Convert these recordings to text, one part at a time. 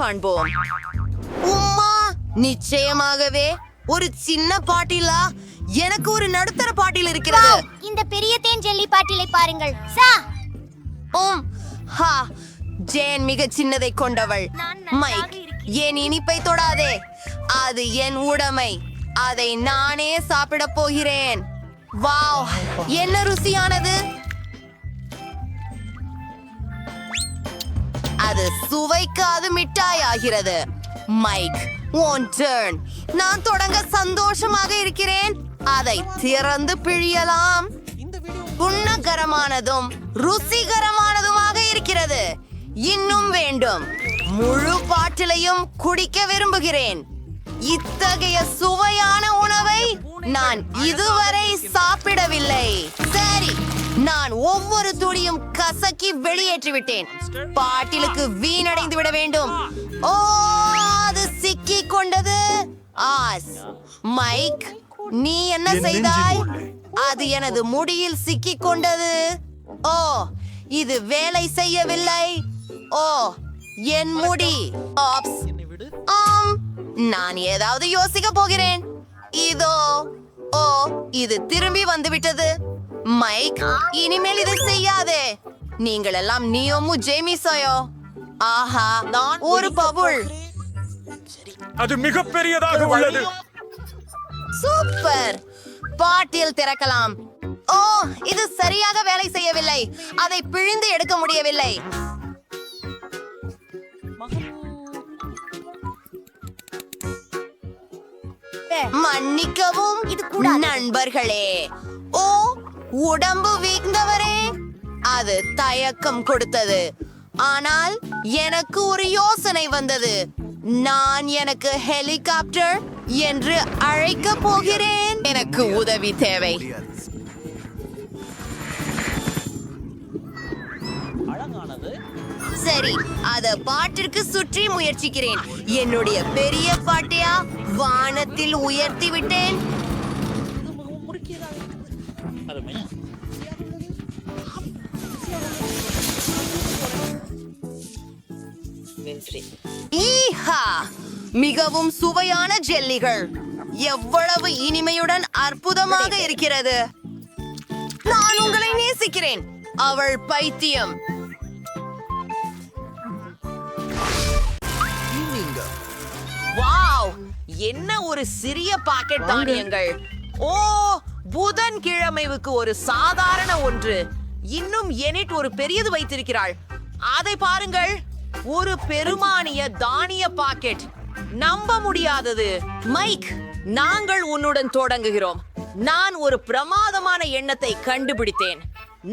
காண்போம். உம்மா, நிச்சயமாகவே ஒரு சின்ன பாட்டிலா? எனக்கு ஒரு நடுத்தர பாட்டில் இருக்கிறது. இந்த பெரிய தேன் ஜெல்லி பாட்டிலை பாருங்கள். ஹா, ஜேன் மிக சின்னதை கொண்டவள். மைக், என் இனிப்பை தொடாதே, அது என் உடைமை. அதை நானே சாப்பிட போகிறேன். வாவ், என்ன ருசியானது! அது சுவைக்காது மிட்டாய் ஆகிறது. மைக், உன் டர்ன். நான் தொடங்க சந்தோஷமாக இருக்கிறேன். அதை திறந்து பிழியலாம். குணகரமானதும் ருசிகரமானதுமாக இருக்கிறது. இன்னும் வேண்டும். முழு பாட்டிலையும் குடிக்க விரும்புகிறேன். இத்தகைய சுவையான உணவை நான் இதுவரை சாப்பிடவில்லை. சரி, நான் ஒவ்வொரு துளியும் கசக்கி வெளியேற்றிவிட்டேன். பாட்டிலுக்கு வீணடைந்து விட வேண்டும். ஓ, அது சிக்கிக் கொண்டது. ஆஸ், மைக், நீ என்ன செய்தாய்? அது எனது முடியில் சிக்கிக் கொண்டது. ஓ, இது வேலை செய்யவில்லை. ஓ, என் முடி. ஆப்ஸ். ஆம், நான் ஏதாவது யோசிக்க போகிறேன். இதோ. ஓ, இது திரும்பி வந்துவிட்டது. மைக், இனிமேல் இதை செய்யாதே. நீங்கள் எல்லாம் நியோமு ஜேமிசோயோ. ஆஹா, நான் ஒரு பபுள். அது மிகப்பெரியதாக உள்ளது. சூப்பர். பாட்டில் திறக்கலாம். ஓ, இது சரியாக வேலை செய்யவில்லை. அதை பிழிந்து எடுக்க முடியவில்லை. மன்னிக்கவும் நண்பர்களே. ஓ, உடம்பு வீழ்ந்தவரே. அது தயக்கம் கொடுத்தது. ஆனால் எனக்கு ஒரு யோசனை வந்தது. நான் எனக்கு ஹெலிகாப்டர் என்று அழைக்க போகிறேன். எனக்கு உதவி தேவை. சரி, அத பாட்டிற்கு சுற்றி முயற்சிக்கிறேன். என்னுடைய பெரிய பாட்டையா வானத்தில் உயர்த்தி விட்டேன். ஈஹா, மிகவும் சுவையான ஜெல்லிகள். எவ்வளவு இனிமையுடன் அற்புதமாக இருக்கிறது. நான் உங்களை நேசிக்கிறேன். அவள் பைத்தியம். வாவ், என்ன ஒரு சிறிய பாக்கெட் தானியங்கள். ஓ, புதன்கிழமைவுக்கு ஒரு சாதாரண ஒன்று. இன்னும் எனிட் ஒரு பெரியது வைத்திருக்கிறாள். அதை பாருங்கள், ஒரு பெருமானிய தானிய பாக்கெட். நம்ப முடியாதது. மைக், நாங்கள் உன்னுடன் தொடங்குகிறோம். நான் ஒரு பிரமாதமான எண்ணத்தை கண்டுபிடித்தேன்.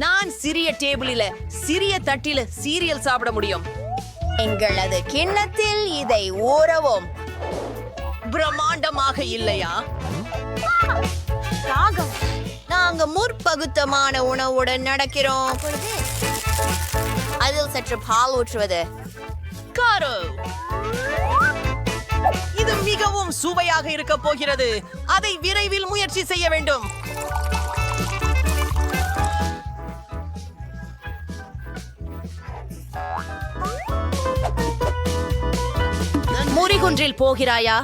நான் சிறிய டேபிளில சிறிய தட்டில சீரியல் சாப்பிட முடியும். எங்களது கிண்ணத்தில் இதை ஊறவும். பிரம்மாண்டமாக இல்லையா? நாங்க முற்பகுத்தமான உணவுடன் நடக்கிறோம். அதில் சற்று பால் ஊற்றுவது. காரோ, இது மிகவும் சுவையாக இருக்க போகிறது. அதை விரைவில் முயற்சி செய்ய வேண்டும். முறிகுன்றில் போகிறாயா?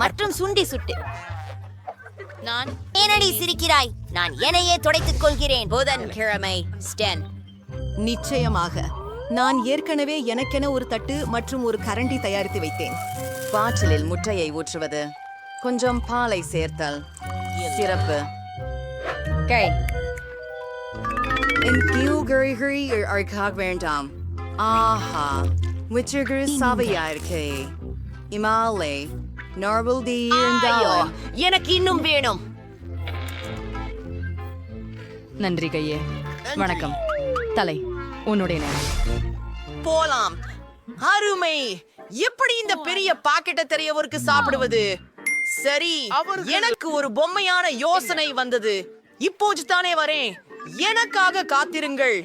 மற்றும் சுண்டி சுட்டு. நான் ஏனடி சிரிக்கிறாய்? நான் என்னையே துடைத்துக் கொள்கிறேன். புதன்கிழமை ஸ்டென். நிச்சயமாக. நான் ஏற்கனவே எனக்கென ஒரு தட்டு மற்றும் ஒரு கரண்டி தயாரித்து வைத்தேன். பாட்டிலில் முட்டையை ஊற்றுவது, கொஞ்சம் பாலை சேர்த்தல். சிறப்பு. என் கியூகரிகரி அர்க்காக வேண்டாம். ஆஹா, விச்சகரு சபையா இருக்கே. இமாலே நார்மல் டி இருந்தாலும் எனக்கு இன்னும் வேணும். நன்றி கையே. வணக்கம் தலை, உன்னுடைய நேரம். போலாம். அருமை. எப்படி இந்த பெரிய பாக்கெட்டை தெரியவருக்கு சாப்பிடுவது? சரி, எனக்கு ஒரு பொம்மையான யோசனை வந்தது. இப்போது தானே வரேன். எனக்காக காத்திருங்கள்.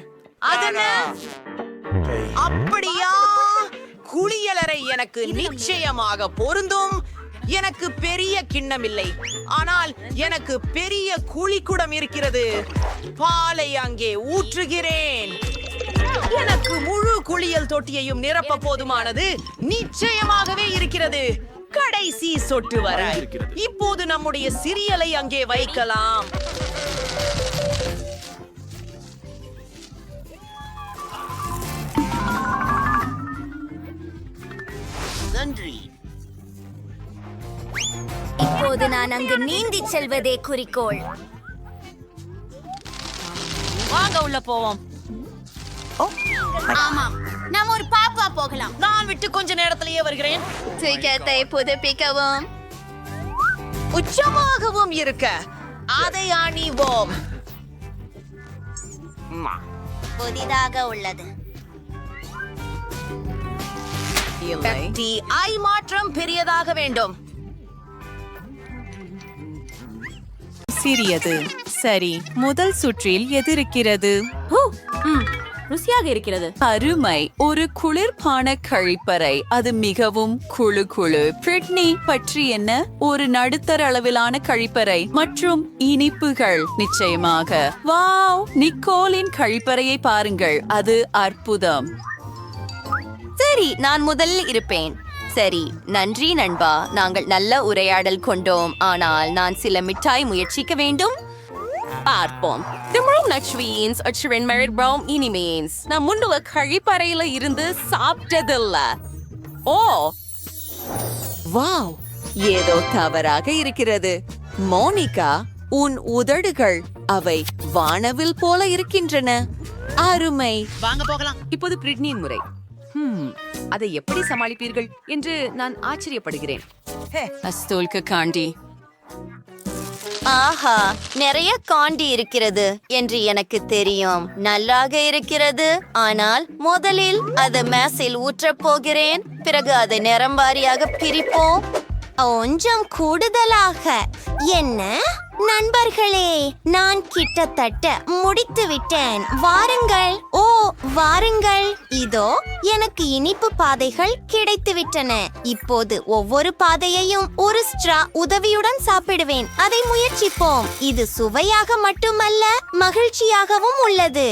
அதென்ன? அப்படியா? குளியலறை எனக்கு நிச்சயமாக பொருந்தும். எனக்கு பெரிய கிண்ணம் இல்லை, ஆனால் எனக்கு பெரிய குழிக்குடம் இருக்கிறது. பாலை அங்கே ஊற்றுகிறேன். எனக்கு முழு குளியல் தொட்டியையும் நிரப்ப போதுமானது நிச்சயமாகவே இருக்கிறது. கடைசி சொட்டு வரை. இப்போது நம்முடைய சிரியலை அங்கே வைக்கலாம். நன்றி. இப்போது நான் அங்கு நீந்தி செல்வதே குறிக்கோள். வாங்க உள்ள போவோம். ஆமாம், நாம் ஒரு பாப்பா போகலாம். நான் விட்டு கொஞ்ச நேரத்திலேயே வருகிறேன். டிக்கெட்டை புதுப்பிக்கவும். உச்சமாகவும் இருக்க அதை அணிவோம். புதிதாக உள்ளது. ஐ மாற்றம் பெரியதாக வேண்டும். சிறியது. சரி, முதல் சுற்றில் எது இருக்கிறது? ருசியாக இருக்கிறது. அருமை. ஒரு குளிர்பான கழிப்பறை. அது மிகவும் குழு குழு. பிரிட்னி பற்றி என்ன? ஒரு நடுத்தர அளவிலான கழிப்பறை மற்றும் இனிப்புகள். நிச்சயமாக. வாவ், நிக்கோலின் கழிப்பறையை பாருங்கள், அது அற்புதம். சரி, நான் முதலில் இருப்பேன். சரி, நன்றி நண்பா. நாங்கள் நல்ல உரையாடல் கொண்டோம், ஆனால் நான் சில மிட்டாய் முயற்சிக்க வேண்டும். பார்ப்போம். திரும்பவும் நச்சுவீன்ஸ் அச்சுரன் மெரிட் ப்ரௌம் இனிமீன்ஸ். நான் முன்னுள்ள கழிப்பறையில இருந்து சாப்பிட்டதில்ல. ஓ வாவ், ஏதோ தவறாக இருக்கிறது. மோனிகா, உன் உதடுகள் அவை வானவில் போல இருக்கின்றன. அருமை. வாங்க போகலாம். இப்போது பிரிட்னியின் முறை. அதை எப்படி சமாளிப்பீர்கள் என்று நான் ஆச்சரியப்படுகிறேன். அஸ்தோல்க காண்டி. ஆஹா, நிறைய காண்டி இருக்கிறது என்று எனக்கு தெரியும். நல்லாக இருக்கிறது. ஆனால் முதலில் அதை மேசையில் ஊற்றப் போகிறேன். பிறகு அதை நிறம் வாரியாக பிரிப்போம். கொஞ்சம் கூடுதலாக. என்ன நண்பர்களே, நான் கிட்டத்தட்ட முடித்து விட்டேன். வாருங்கள். ஓ வாருங்கள். இதோ எனக்கு இனிப்பு பாதைகள் கிடைத்து விட்டன. இப்போது ஒவ்வொரு பாதையையும் ஒரு ஸ்ட்ரா உதவியுடன் சாப்பிடுவேன். அதை முயற்சிப்போம். இது சுவையாக மட்டுமல்ல, மகிழ்ச்சியாகவும் உள்ளது.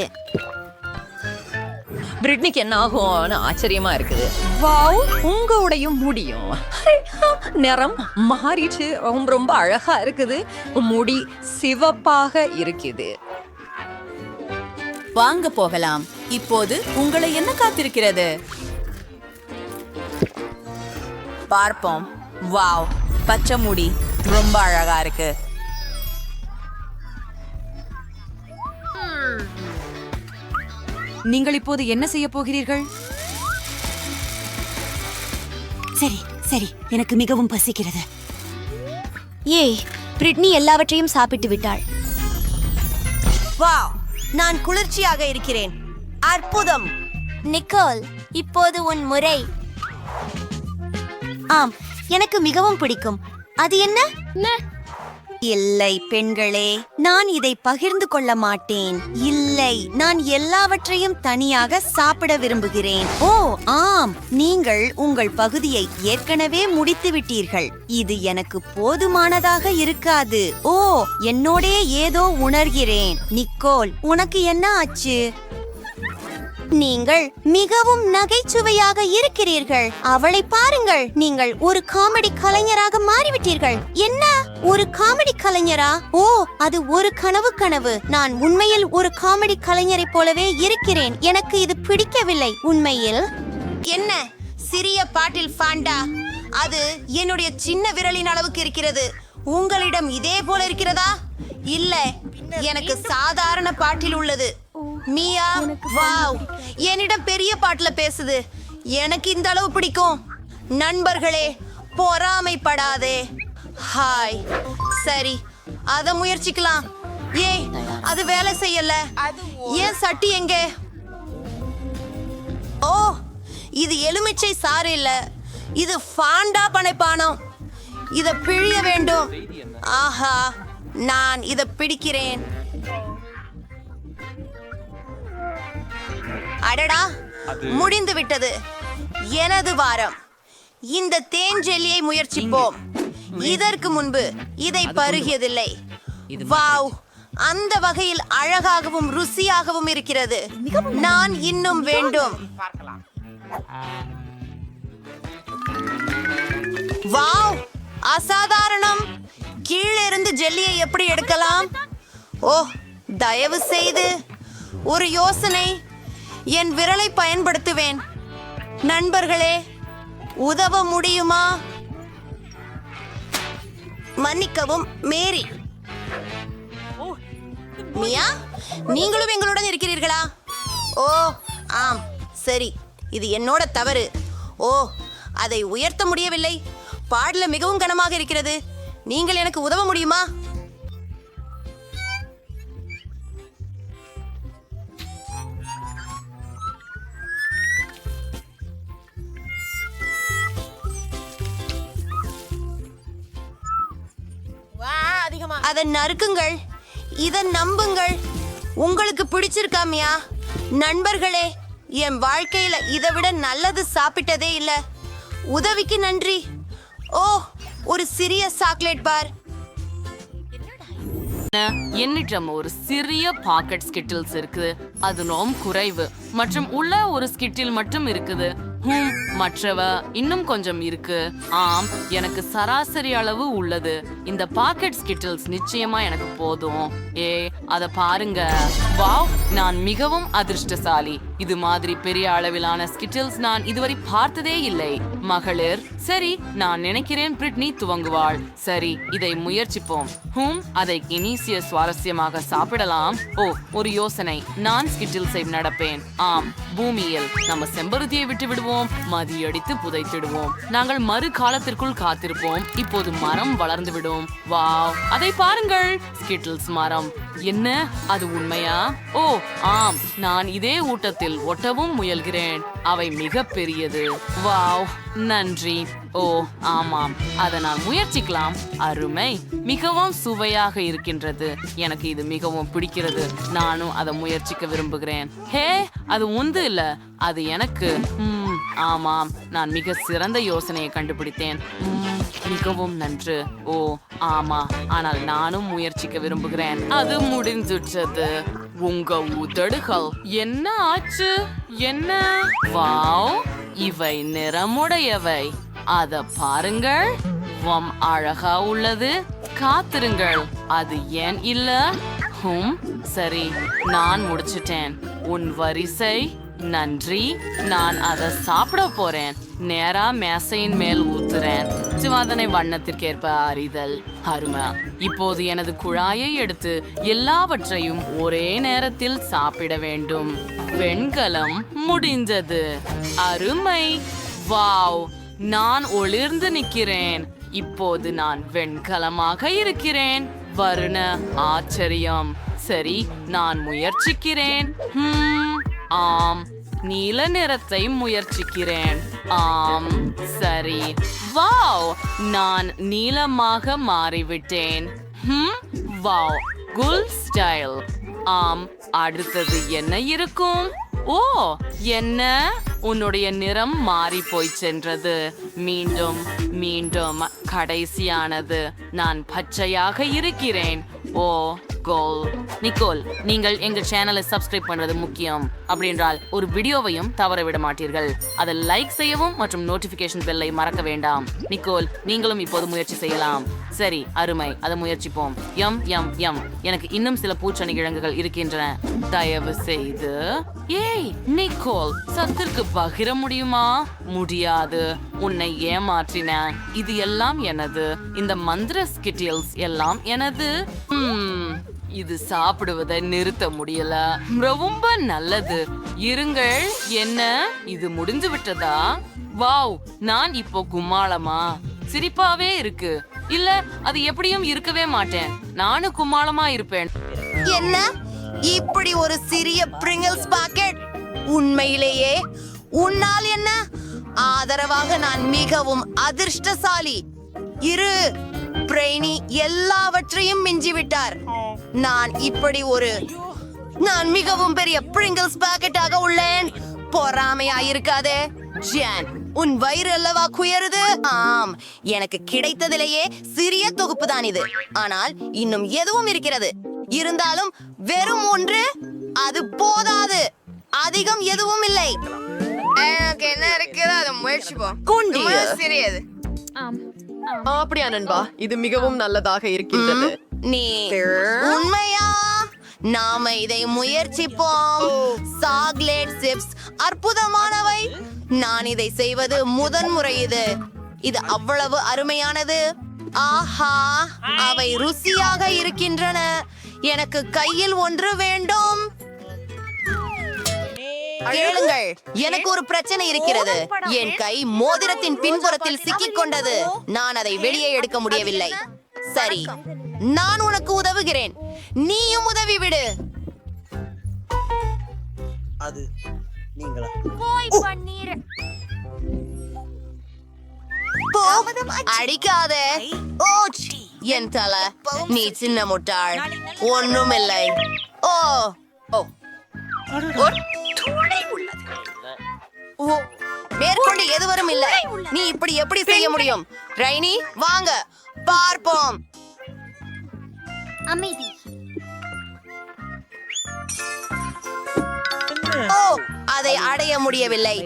பிரிட்னிக்கு என்ன ஆகும்னு ஆச்சரியமா இருக்குது. வாவ், உங்க உடையும் முடியும். நிறம் மாறிச்சு. ரொம்ப ரொம்ப அழகா இருக்குது. முடி சிவப்பாக இருக்குது. வாங்க போகலாம். இப்போது உங்களை என்ன காத்திருக்கிறது? பார்ப்போம். வாவ், பச்சை முடி ரொம்ப அழகா இருக்கு. நீங்கள் இப்போது என்ன செய்ய போகிறீர்கள்? சரி சரி, எனக்கு மிகவும் பசிக்கிறது. ஏய், பிரிட்னி எல்லாவற்றையும் சாப்பிட்டு விட்டாள். வாவ், நான் குளிர்ச்சியாக இருக்கிறேன். அற்புதம். நிக்கோல், இப்போது உன் முறை. ஆம், எனக்கு மிகவும் பிடிக்கும். அது என்ன? இல்லை பெண்களே, நான் இதை பகிர்ந்து கொள்ள மாட்டேன். இல்லை, நான் எல்லாவற்றையும் தனியாக சாப்பிட விரும்புகிறேன். ஓ ஆம், நீங்கள் உங்கள் பகுதியை ஏற்கனவே முடித்து விட்டீர்கள். இது எனக்கு போதுமானதாக இருக்காது. ஓ, என்னோடே ஏதோ உணர்கிறேன். நிக்கோல், உனக்கு என்ன ஆச்சு? நீங்கள் மிகவும் நகைச்சுவையாக இருக்கிறீர்கள். அவளை பாருங்கள். நீங்கள் ஒரு காமெடி கலைஞராக மாறிவிட்டீர்கள். என்ன, ஒரு காமெடி கலைஞரா? ஓ, அது ஒரு கனவு. நான் உண்மையில் ஒரு காமெடி கலைஞரை போலவே இருக்கிறேன். எனக்கு இது பிடிக்கவில்லை. உண்மையில் என்ன சிறிய பாட்டில் ஃபாண்டா? அது என்னுடைய சின்ன விரலின் அளவுக்கு இருக்கிறது. உங்களிடம் இதே போல இருக்கிறதா? இல்ல, எனக்கு சாதாரண பாட்டில் உள்ளது. மியா, வாவ், என்னிடம் பெரிய பாட்டுல பேசுது. எனக்கு இந்த அளவு பிடிக்கும். நண்பர்களே, பொறாமைப்படாதே. ஹாய். சரி, அத முயற்சிக்கலாம். ஏய், அது வேலை செய்யல. ஏன் சட்டி எங்கே? ஓ, இது எலுமிச்சை சாறு இல்ல, இது ஃபாண்டா பனைப்பானம். இத பிழிய வேண்டும். ஆஹா, நான் இத பிடிக்கிறேன். அடடா, முடிந்து விட்டது எனது வாரம். இந்த தேன் ஜெல்லியை முயற்சிப்போம். இதற்கு முன்பு இதை பருகியதில்லை. வாவ், அந்த வகையில் அழகாகவும் ருசியாகவும் இருக்கிறது. நான் இன்னும் வேண்டும். வாவ், அசாதாரணம். கீழே இருந்து ஜெல்லியை எப்படி எடுக்கலாம்? ஓ, தயவு செய்து ஒரு யோசனை. என் விரலை பயன்படுத்துவேன். நண்பர்களே, உதவ முடியுமா? மன்னிக்கவும் மேரி. மியா, நீங்களும் எங்களுடன் இருக்கிறீர்களா? ஓ ஆம், சரி, இது என்னோட தவறு. ஓ, அதை உயர்த்த முடியவில்லை. பாடல மிகவும் கனமாக இருக்கிறது. நீங்கள் எனக்கு உதவ முடியுமா? அதை நறுக்குங்கள். இதை நம்புங்கள். உங்களுக்கு பிடிச்சிருக்கா மியா? நண்பர்களே, என் வாழ்க்கையில இதை விட நல்லது சாப்பிட்டதே இல்ல. உதவிக்கு நன்றி. ஓ, ஒரு சிறிய சாக்லேட் பார். என்னிடம் ஒரு சிறிய பாக்கெட் ஸ்கிட்டில்ஸ் இருக்குது. அது ரொம்ப குறைவு மற்றும் உள்ள ஒரு ஸ்கிட்டில் மட்டும் இருக்குது. மற்றவ இன்னும் கொஞ்சம் இருக்கு. ஆம், எனக்கு சராசரி அளவு உள்ளது. இந்த பாக்கெட் ஸ்கிட்டில்ஸ் நிச்சயமா எனக்கு போதும். அத பாருங்க. வாவ், நான் மிகவும் அதிர்ஷ்டசாலி. இது மாதிரி பெரிய அளவிலான ஸ்கிட்டில்ஸ் நான் இதுவரை பார்த்ததே இல்லை. மகளிர், சரி, நான் நினைக்கிறேன் பிரிட்னி துவங்குவாள். சரி, இதை முயற்சிப்போம். அதை இனிசிய சுவாரஸ்யமாக சாப்பிடலாம். ஓ, ஒரு யோசனை. நான் ஸ்கிட்டில்ஸை நடப்பேன். ஆம், பூமியில் நம்ம செம்பருத்தியை விட்டு விடுவோம். மதியடித்து புதைத்திடுவோம். நாங்கள் மறு காலத்திற்குள் காத்திருப்போம். இப்போது மரம் வளர்ந்து விடும். வாவ், அதை பாருங்கள். ஸ்கிட்டில்ஸ் மரம். என்ன, அது உண்மையா? ஓ ஆம், நான் இதே ஊட்டத்தில் ஒட்டவும் முயல்கிறேன். அவை மிக பெரியது. வாவ், நன்றி. ஓ ஆமாம், அதை நான் முயற்சிக்கலாம். அருமை, மிகவும் சுவையாக இருக்கின்றது. எனக்கு இது மிகவும் பிடிக்கிறது. நானும் அதை முயற்சிக்க விரும்புகிறேன். ஹே, அது உந்து இல்ல, அது எனக்கு. ஆமாம், நான் மிக சிறந்த யோசனையை கண்டுபிடித்தேன். மிகவும் நன்று. ஓ ஆமா, ஆனால் நானும் முயற்சிக்க விரும்புகிறேன். அது முடிஞ்சுட்டது. உங்க உதடுகள் என்ன ஆச்சு? என்ன? வாவ், இவை நிறமுடையவை. அத பாருங்கள். அழகா உள்ளது. காத்திருங்கள், அது ஏன் இல்ல? சரி, நான் முடிச்சிட்டேன். உன் வரிசை. நன்றி. நான் அதை சாப்பிட போறேன். நேரா மேசையின் மேல் ஊத்துறேன். சுவாதனை வண்ணத்திற்கேற்ப அறிதல். அருமை. இப்போது எனது குழாயை எடுத்து எல்லாவற்றையும் ஒரே நேரத்தில் சாப்பிட வேண்டும். வெண்கலம் முடிந்தது. அருமை. வாவ், நான் ஒளிர்ந்து நிற்கிறேன். இப்போது நான் வெண்கலமாக இருக்கிறேன். வருண ஆச்சரியம். சரி, நான் முயற்சிக்கிறேன். ஆம், நீல நிறத்தை முயற்சிக்கிறேன். ஆம், சரி. வாவ், நான் நீலமாக மாறிவிட்டேன். வாவ், குல் ஸ்டைல். ஆம், அடுத்தது என்ன இருக்கும்? ஓ, என்ன? உன்னுடைய நிறம் மாறி போய் சென்றது. மீண்டும் மீண்டும் கடைசியானது. நான் பச்சையாக இருக்கிறேன். ஓ கோல். நிக்கோல், நீங்கள் எங்கள் சேனலை சப்ஸ்கிரைப் பண்றது முக்கியம். அப்படின்றால் ஒரு வீடியோவையும் தவற விட மாட்டீர்கள். அதை லைக் செய்யவும் மற்றும் நோட்டிபிகேஷன் பெல்லை மறக்க வேண்டாம். நிக்கோல், நீங்களும் இப்போது முயற்சி செய்யலாம். சரி, அருமை, அதை முயற்சிப்போம். எம் எம் எம் எனக்கு இன்னும் சில பூச்சணி கிழங்குகள் இருக்கின்றன. தயவு செய்து. ஏய் நிக்கோல், சத்திற்கு பகிர முடியுமா? முடியாது. உன்னை ஏமாற்றின. இது எல்லாம் எனது. இந்த மந்திர ஸ்கிட்டில்ஸ் எல்லாம் எனது. இது சாப்பிடுவதை நிறுத்த முடியல. ரொம்ப நல்லது. இருங்கள். என்ன, இது முடிஞ்சு விட்டதா? வாவ், நான் இப்போ கும்மாளமா? சிரிப்பாவே இருக்கு. இல்ல, அது எப்படியும் இருக்கவே மாட்டேன். நானும் கும்மாளமா இருப்பேன். என்ன, இப்படி ஒரு சிறிய பிரிங்கிள்ஸ் பாக்கெட்? உண்மையிலேயே உன்னால் என்ன? ஆதரவாக நான் மிகவும் அதிர்ஷ்டசாலி. இரு, பிரெய்னி எல்லாவற்றையும் மிஞ்சிவிட்டார். நான் மிகவும் பெரிய பிரிங்கிள்ஸ் பாக்கெட்டாக உள்ளேன். பொறாமையாயிருக்காதே ஜான். உன் வயிறு அல்லவா குயருது? ஆம், எனக்கு கிடைத்ததிலேயே சிறிய தொகுப்பு தான் இது. ஆனால் இன்னும் எதுவும் இருக்கிறது. இருந்தாலும் வெறும் ஒன்று அது போதாது. அதிகம் எதுவும் இல்லை. எனக்கு என்ன இருக்குது அதை முயற்சிப்போம். குண்டி. சிறியது. அப்படியா நண்பா, இது மிகவும் நல்லதாக இருக்கின்றது. நீ உண்மையா? நாம இதை முயற்சிப்போம். சாக்லேட் சிப்ஸ் அற்புதமானவை. நான் இதை செய்வது முதன்முறை. இது அவ்வளவு அருமையானது. ஆஹா, அவை ருசியாக இருக்கின்றன. எனக்கு கையில் ஒன்று வேண்டும். கேளுங்கள், எனக்கு ஒரு பிரச்சனை இருக்கிறது. என் கை மோதிரத்தின் பின்புறத்தில் சிக்கிக் கொண்டது. நான் அதை வெளியே எடுக்க முடியவில்லை. சரி, நான் உனக்கு உதவுகிறேன். நீயும் உதவி விடு. அது நீங்களா? போ, அடிக்காதே. ஓ, என் தலை. நீ சின்ன முட்டாள். ஒண்ணுமில்லை. ஓ ஓ ஒரு துளை உள்ளது. ஓ, மேற்கொண்டு எதுவரும் இல்லை. நீ இப்படி எப்படி செய்ய முடியும்? ரைனி, வாங்க பார்ப்போம். அமைதி. ஓ, அதை அடைய முடியவில்லை.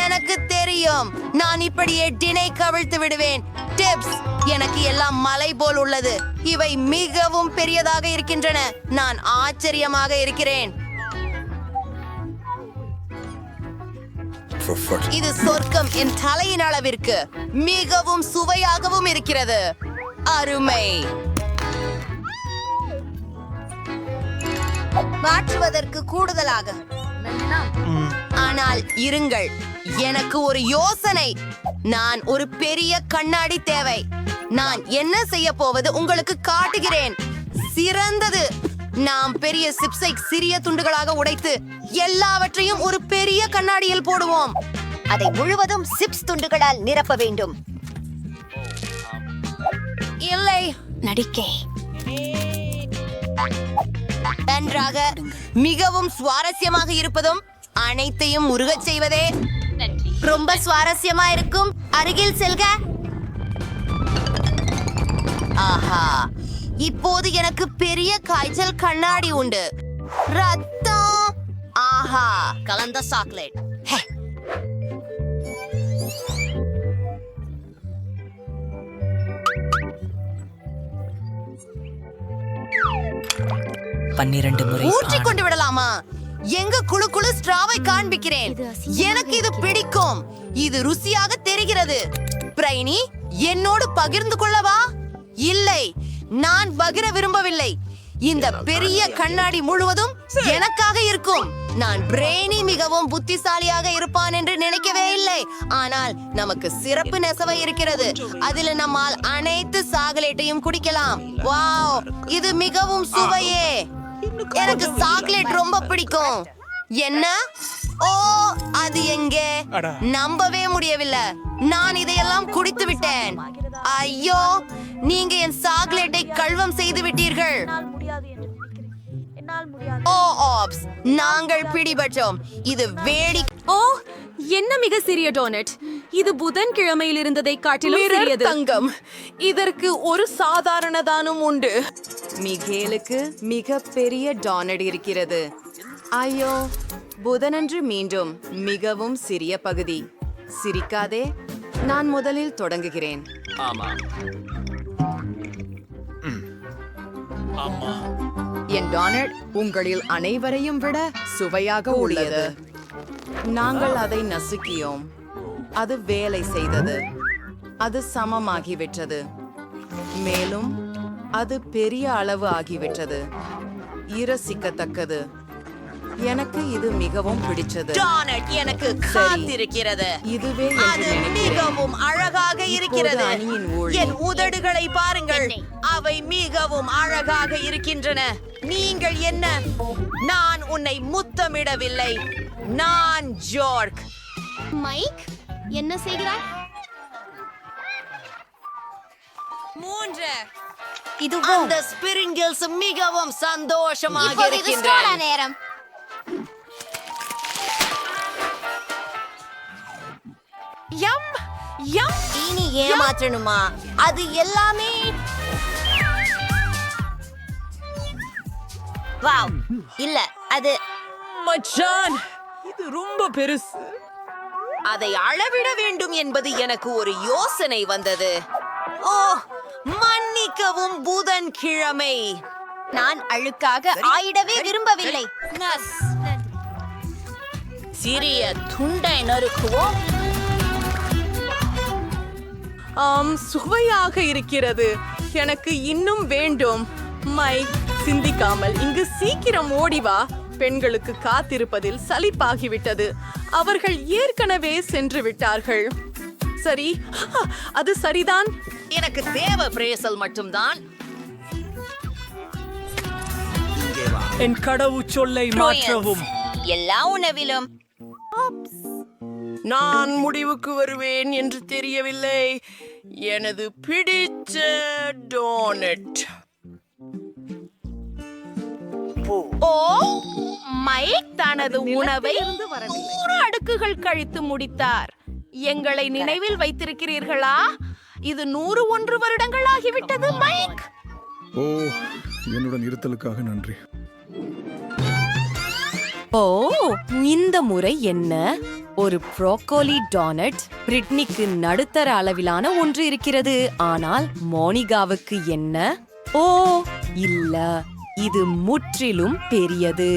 எனக்கு தெரியும். நான் இப்படியே டினை கவிழ்த்து விடுவேன். டிப்ஸ், எனக்கு எல்லாம் மலை போல் உள்ளது. இவை மிகவும் பெரியதாக இருக்கின்றன. நான் ஆச்சரியமாக இருக்கிறேன். இது சொர்க்கம் என் தலையின் அளவிற்கு. மிகவும் சுவையாகவும் இருக்கிறது. அருமை. மாற்றுவதற்கு கூடுதலாக. ஆனால் இருங்கள், எனக்கு ஒரு யோசனை. நான் ஒரு பெரிய கண்ணாடி தேவை. நான் என்ன செய்ய போவது உங்களுக்கு காட்டுகிறேன். சிறந்தது. நாம் பெரிய சிப்ஸை சிறிய துண்டுகளாக உடைத்து எல்லாவற்றையும் ஒரு பெரிய கண்ணாடியில் போடுவோம். அதை முழுவதும் சிப்ஸ் துண்டுகளால் நிரப்ப வேண்டும். இல்லை, நடிக்கை. நன்றாக. மிகவும் சுவாரஸ்யமாக இருப்பதும் அனைத்தையும் உருகச் செய்வதே ரொம்ப சுவாரஸ்யமா இருக்கும். அருகில் செல்க. ஆஹா, இப்போது எனக்கு பெரிய காய்ச்சல் கண்ணாடி உண்டு. ரத்தம். ஆஹா, கலந்த சாக்லேட். ஹே. ஊற்றிக் கொண்டு விடலாமா? எங்க குழு குழு ஸ்ட்ராவை காண்பிக்கிறேன். எனக்கு இது பிடிக்கும். இது ருசியாக தெரிகிறது. பிரைனி, என்னோடு பகிர்ந்து கொள்ளவா? இல்லை, நான் பகிர விரும்பவில்லை. இந்த பெரிய கண்ணாடி முழுவதும் எனக்காக இருக்கும். நான் பிரெய்னி மிகவும் புத்திசாலியாக இருப்பான் என்று நினைக்கவே இல்லை. ஆனால் நமக்கு சிறப்பு நெசவை இருக்கிறது. அதில் நம்மால் அனைத்து சாக்லேட்டையும் குடிக்கலாம். வாவ், இது மிகவும் சுவையே. எனக்கு சாக்லேட் ரொம்ப பிடிக்கும். என்ன? ஓ, அது எங்கே? நம்பவே முடியவில்லை. நான் இதையெல்லாம் குடித்து விட்டேன். ஐயோ, நீங்க என் சாக்லேட்டை கல்வம் செய்து விட்டீர்கள். ஓ ஆப்ஸ், நாங்கள் பிடிபட்டோம். இது வேடி. ஓ, என்ன மிக சிறிய டோனட். இது புதன்கிழமையில் இருந்ததை காட்டிலும் சிறியது. தங்கம், இதற்கு ஒரு சாதாரணதானும் உண்டு. மிகேலுக்கு மிக பெரிய டோனட் இருக்கிறது. ஐயோ, புதனன்று மீண்டும் மிகவும் சிறிய பகுதி. சிரிக்காதே, நான் முதலில் தொடங்குகிறேன். என் டோனட் உங்களில் அனைவரையும் விட சுவையாக உள்ளது. நாங்கள் அதை நசுக்கியோம். அது வேலை செய்தது. அது சமமாகிவிட்டது. மேலும் அது பெரிய அளவு ஆகிவிட்டது. இரசிக்கத்தக்கது. எனக்கு இது மிகவும் பிடிச்சது. டானட் எனக்கு காத்திருக்கிறது. இதுவே அது மிகவும் அழகாக இருக்கிறது. அணியின் ஊழி. என் உதடுகளை பாருங்கள், அவை மிகவும் அழகாக இருக்கின்றன. நீங்கள் என்ன? நான் உன்னை முத்தமிடவில்லை. நான் ஜோர்க். மைக், என்ன செய்கிறாய்? 3. இதுவும் அந்த ஸ்பிரிங்கிள்ஸ் மிகவும் சந்தோஷமாக இப்போது இது ஸ்ட்ராலா இருக்கின்றன. நேரம். இனி ஏமாற்றணுமா? அது எல்லாமே வாவ் இல்ல அது மச்சான், இது ரொம்ப பெருசு. அதை அளவிட வேண்டும் என்பது எனக்கு ஒரு யோசனை வந்தது. ஓ, மன்னிக்கவும் புதன்கிழமை. நான் அழுக்காக ஆயிடவே விரும்பவில்லை. சிறிய துண்டை நறுக்குவோம். சுவையாக இருக்கிறது. எனக்கு இன்னும் வேண்டும். மைக், சிந்திக்காமல் இங்கு சீக்கிரம் ஓடி வா. பெண்களுக்கு காத்திருப்பதில் சலிப்பாகிவிட்டது. அவர்கள் ஏற்கனவே சென்று விட்டார்கள். சரி, அது சரிதான். எனக்கு தேவை பிரேசல் மட்டும்தான். என் கடவுச்சொல்லை மாற்றவும். எல்லா உணவிலும் நான் முடிவுக்கு வருவேன் என்று தெரியவில்லை. எனது பிடிச்ச டோனட். ஓ, மைக் தனது உணவை 100 அடுக்குகள் கழித்து முடித்தார். எங்களை நினைவில் வைத்திருக்கிறீர்களா? இது 101 வருடங்கள் ஆகிவிட்டது. மைக், ஓ, என்னுடன் இருத்தலுக்காக நன்றி. ஓ, இந்த முறை என்ன? ஒரு ப்ரோக்கோலி டோனட். பிரிட்னிக்கு நடுத்தர அளவிலான ஒன்று இருக்கிறது. ஆனால் மோனிகாவுக்கு என்ன? ஓ இல்ல, இது முற்றிலும் பெரியது.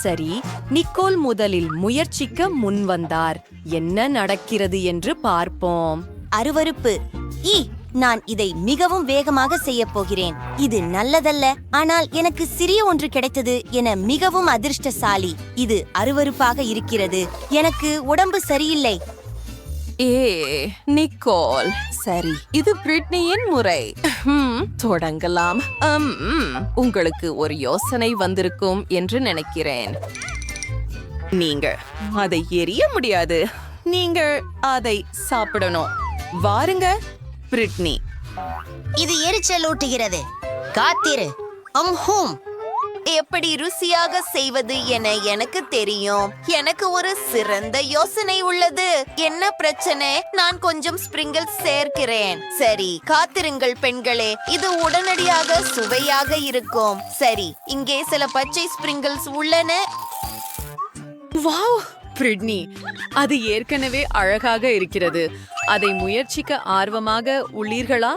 சரி, நிக்கோல் முதலில் முயற்சிக்க முன்வந்தார். என்ன நடக்கிறது என்று பார்ப்போம். அருவருப்பு. நான் இதை மிகவும் வேகமாக செய்ய போகிறேன். இது நல்லதல்ல, ஆனால் எனக்கு சிறிய ஒன்று கிடைத்தது என மிகவும் அதிர்ஷ்டசாலி. இது அருவருப்பாக இருக்கிறது. எனக்கு உடம்பு சரியில்லை. நிக்கோல், சரி, இது பிரிட்னியின் முறை. தொடங்கலாம். உங்களுக்கு ஒரு யோசனை வந்திருக்கும் என்று நினைக்கிறேன். நீங்கள் அதை எரிய முடியாது. நீங்கள் அதை சாப்பிடணும். வாருங்க பிரிட்னி. இது எரிச்சலூட்டுகிறது. காத்திரு. எப்படி ருசியாக செய்வது என எனக்கு தெரியும். எனக்கு ஒரு சிறந்த யோசனை உள்ளது. என்ன பிரச்சனை? நான் கொஞ்சம் ஸ்பிரிங்கிள் சேர்க்கிறேன். சரி, காத்திருங்கள் பெண்களே, இது உடனடியாக சுவையாக இருக்கும். சரி, இங்கே சில பச்சை ஸ்பிரிங்கிள்ஸ் உள்ளன. வாவ் பிரிட்னி, அது ஏற்கனவே அழகாக இருக்கிறது. அதை முயற்சிக்க ஆர்வமாக உள்ளீர்களா?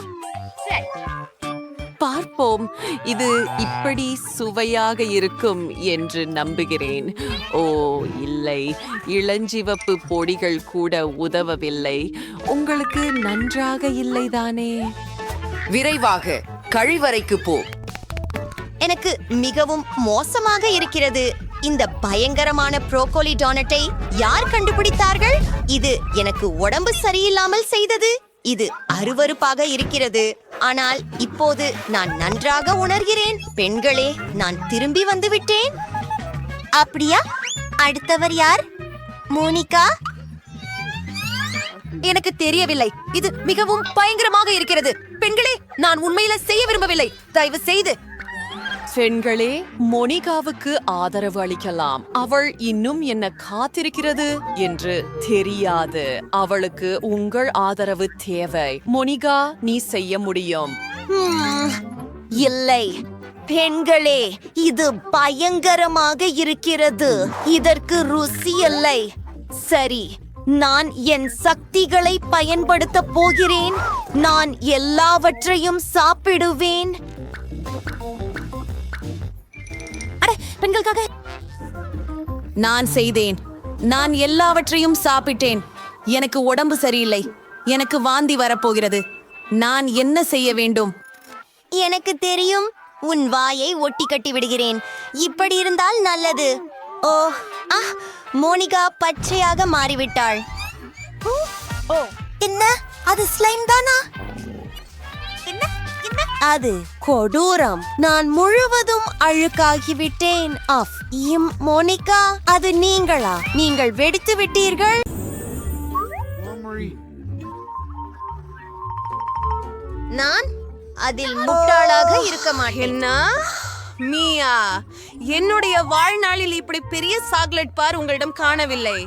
பார்ப்போம். இது இப்படி சுவையாக இருக்கும் என்று நம்புகிறேன். ஓ இல்லை, இளஞ்சிவப்பு பொடிகள் கூட உதவவில்லை. உங்களுக்கு நன்றாக இல்லைதானே? விரைவாக கழிவறைக்கு போ. எனக்கு மிகவும் மோசமாக இருக்கிறது. இந்த பயங்கரமான ப்ரோக்கோலி டோனட்டை யார் கண்டுபிடித்தார்கள்? இது எனக்கு உடம்பு சரியில்லாமல் செய்தது. இது அருவருப்பாக இருக்கிறது. ஆனால் இப்போது நான் நன்றாக உணர்கிறேன். பெண்களே, நான் திரும்பி வந்து விட்டேன். அப்படியா? அடுத்தவர் யார்? மோனிகா? எனக்கு தெரியவில்லை. இது மிகவும் பயங்கரமாக இருக்கிறது. பெண்களே, நான் உண்மையில செய்ய விரும்பவில்லை. தயவு செய்து பெண்களே, மோனிகாவுக்கு ஆதரவு அளிக்கலாம். அவள் இன்னும் என்ன காத்திருக்கிறது என்று தெரியாது. அவளுக்கு உங்கள் ஆதரவு தேவை. மோனிகா, நீ செய்ய முடியும். இல்லை பெண்களே, இது பயங்கரமாக இருக்கிறது. இதற்கு ருசி இல்லை. சரி, நான் என் சக்திகளை பயன்படுத்த போகிறேன். நான் எல்லாவற்றையும் சாப்பிடுவேன். பெண்களுக்காக நான் செய்தேன். நான் எல்லாவற்றையும் சாப்பிட்டேன். எனக்கு உடம்பு சரியில்லை. எனக்கு வாந்தி வரப்போகிறது. நான் என்ன செய்ய வேண்டும்? எனக்கு தெரியும். உன் வாயை ஒட்டி கட்டி விடுகிறேன். இப்படி இருந்தால் நல்லது. ஓ, மோனிகா பச்சையாக மாறிவிட்டாள். என்ன? அது ஸ்லைம் தானா? அது கொடூரம். நான் முழுவதும் அழுக்காகிவிட்டேன். மோனிகா, அது நீங்களா? நீங்கள் வெடித்து விட்டீர்கள். நான் அதில் முட்டாளாக இருக்க மாட்டேன். என்ன? மியா, என்னுடைய வாழ்நாளில் இப்படி பெரிய சாக்லேட் பார் உங்களிடம் காணவில்லை.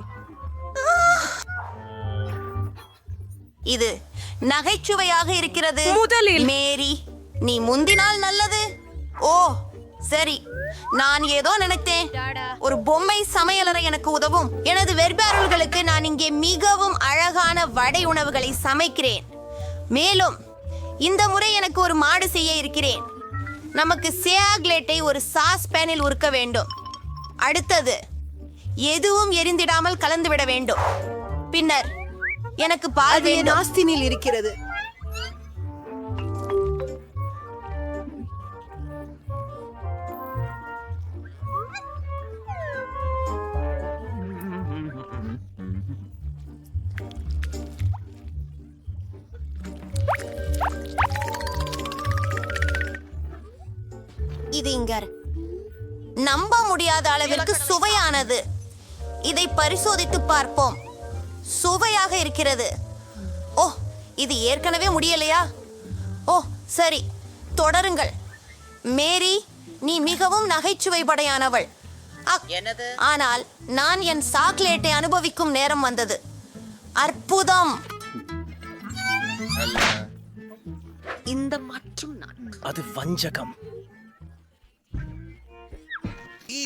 இது நகைச்சுவையாக இருக்கிறது. முதலில் மேரி, நீ முந்தினால் நல்லது. ஓ சரி, நான் ஏதோ நினைத்தேன். ஒரு பொம்மை சமையலறை எனக்கு உதவும். எனது வெர்பாரல்களுக்கு நான் இங்கே மிகவும் அழகான வடை உணவுகளை சமைக்கிறேன். மேலும் இந்த முறை எனக்கு ஒரு மாடு செய்ய இருக்கிறேன். நமக்கு சேக்லேட்டை ஒரு சாஸ் பேனில் உருக்க வேண்டும். அடுத்தது எதுவும் எரிந்திடாமல் கலந்துவிட வேண்டும். பின்னர் எனக்கு பால் அது என் வேண்டும். ஆஸ்தினில் இருக்கிறது. இது இங்க நம்ப முடியாத அளவிற்கு சுவையானது. இதை பரிசோதித்து பார்ப்போம். சுவையாக இருக்கிறது. ஓ, இது ஏற்கனவே முடியலையா? ஓ சரி, தொடருங்கள். மேரி, நீ மிகவும் நகைச்சுவை படையானவள். ஆனால் நான் என் சாக்லேட்டை அனுபவிக்கும் நேரம் வந்தது. அற்புதம். இந்த மற்றும் அது வஞ்சகம்.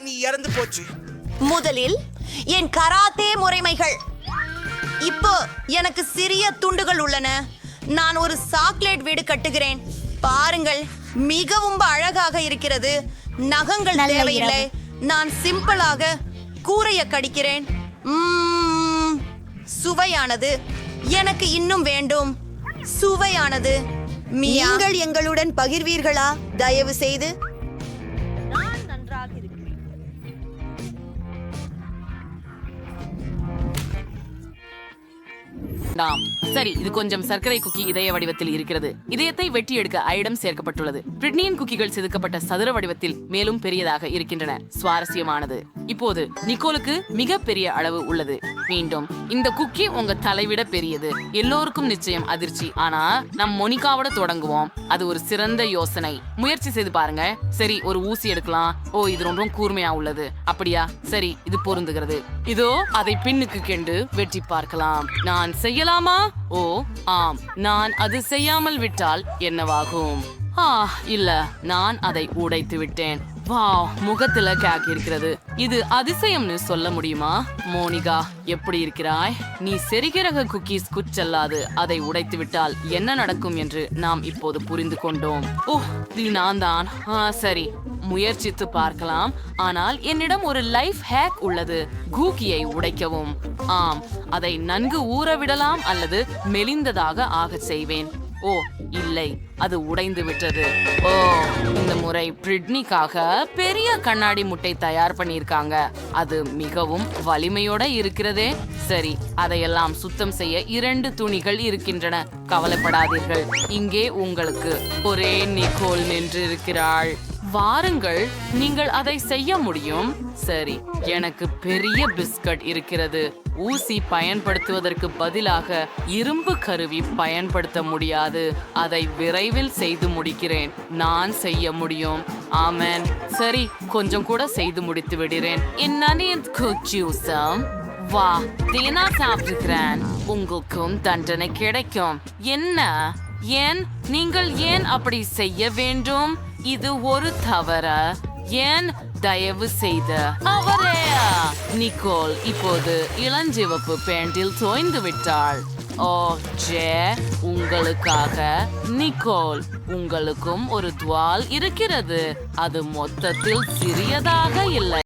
நீ இறந்து போச்சு. முதலில் என் கராத்தே முறைமைகள். இப்போ எனக்கு சிறிய துண்டுகள் உள்ளன. நான் ஒரு சாக்லேட் வீடு கட்டுகிறேன். பாருங்கள், மிகவும் அழகாக இருக்கிறது. நகங்கள் தேவையில்லை. நான் சிம்பிளாக கூரைய கடிக்கிறேன். சுவையானது. எனக்கு இன்னும் வேண்டும். சுவையானது. நீங்கள் எங்களுடன் பகிர்வீர்களா? தயவு செய்து. சரி, இது கொஞ்சம் சர்க்கரை குக்கி இதய வடிவத்தில் இருக்கிறது. இதயத்தை வெட்டி எடுக்க ஐடம் சேர்க்கப்பட்டுள்ளது. பிரிட்னியின் குக்கிகள் செதுக்கப்பட்ட சதுர வடிவத்தில் மேலும் பெரியதாக இருக்கின்றன. சுவாரஸ்யமானது. இப்போது நிக்கோலுக்கு மிக பெரிய அளவு உள்ளது. மீண்டும் இந்த குக்கி உங்க தலைவிட பெரியது. எல்லோருக்கும் நிச்சயம் அதிர்ச்சி. ஆனா நம் மோனிகாவோட தொடங்குவோம். அது ஒரு சிறந்த யோசனை. முயற்சி செய்து பாருங்க. சரி, ஒரு ஊசி எடுக்கலாம். ஓ, இது ரொம்ப கூர்மையா உள்ளது. அப்படியா? சரி, இது பொருந்துகிறது. இதோ அதை பின்னுக்கு கெண்டு வெட்டி பார்க்கலாம். நான் செய்யலாமா? ஓ ஆம், நான் அது செய்யாமல் விட்டால் என்னவாகும்? இல்ல, நான் அதை உடைத்து விட்டேன். வாவ், முகத்துல கேக் இருக்கிறது. இது அதிசயம்னு சொல்ல முடியுமா? மோனிகா, எப்படி இருக்கிறாய்? நீ செரிகிரக குக்கீஸ் குச்சல்லாது அதை உடைத்து விட்டால் என்ன நடக்கும் என்று நாம் இப்போது புரிந்து கொண்டோம். இது நான் தான். சரி, முயற்சித்து பார்க்கலாம். ஆனால் என்னிடம் ஒரு லைஃப் ஹேக் உள்ளது. குக்கீயை உடைக்கவும். ஆம், அதை நன்கு ஊற விடலாம் அல்லது மெலிந்ததாக ஆகச் செய்வேன். ஓ இல்லை, அது உடைந்து விட்டது. ஓ, இந்த முறை பிரிட்னிக்காக பெரிய கண்ணாடி முட்டை தயார் பண்ணியிருக்காங்க. அது மிகவும் வலிமையோட இருக்கிறதே. சரி, அதையெல்லாம் சுத்தம் செய்ய 2 துணிகள் இருக்கின்றன. கவலைப்படாதீர்கள். இங்கே உங்களுக்கு ஒரே நிக்கோல் நின்று இருக்கிறாள். வாருங்கள், நீங்கள் அதை செய்ய முடியும். சரி, எனக்கு பெரிய பிஸ்கட் இருக்கிறது. ஊசி பயன்படுத்துவதற்கு பதிலாக இரும்பு கருவி பயன்படுத்த முடியாது. அதை விரைவில் செய்து முடிக்கிறேன். நான் செய்ய முடியும். ஆமேன். சரி, கொஞ்சம் கூட செய்து முடித்து விடுறேன். வா, தேனா சாப்பிட்டுக்கிறேன். உங்களுக்கும் தண்டனை கிடைக்கும். என்ன? ஏன் நீங்கள் ஏன் அப்படி செய்ய வேண்டும்? இது ஒரு தவறு. ஏன்? தயவு செய்து அவரே. நிக்கோல் இப்போது இளஞ்சிவப்பு பேண்டில் தோய்ந்து விட்டாள். ஓ ஜே, உங்களுக்காக. நிக்கோல், உங்களுக்கும் ஒரு துவால் இருக்கிறது. அது மொத்தத்தில் சிறியதாக இல்லை.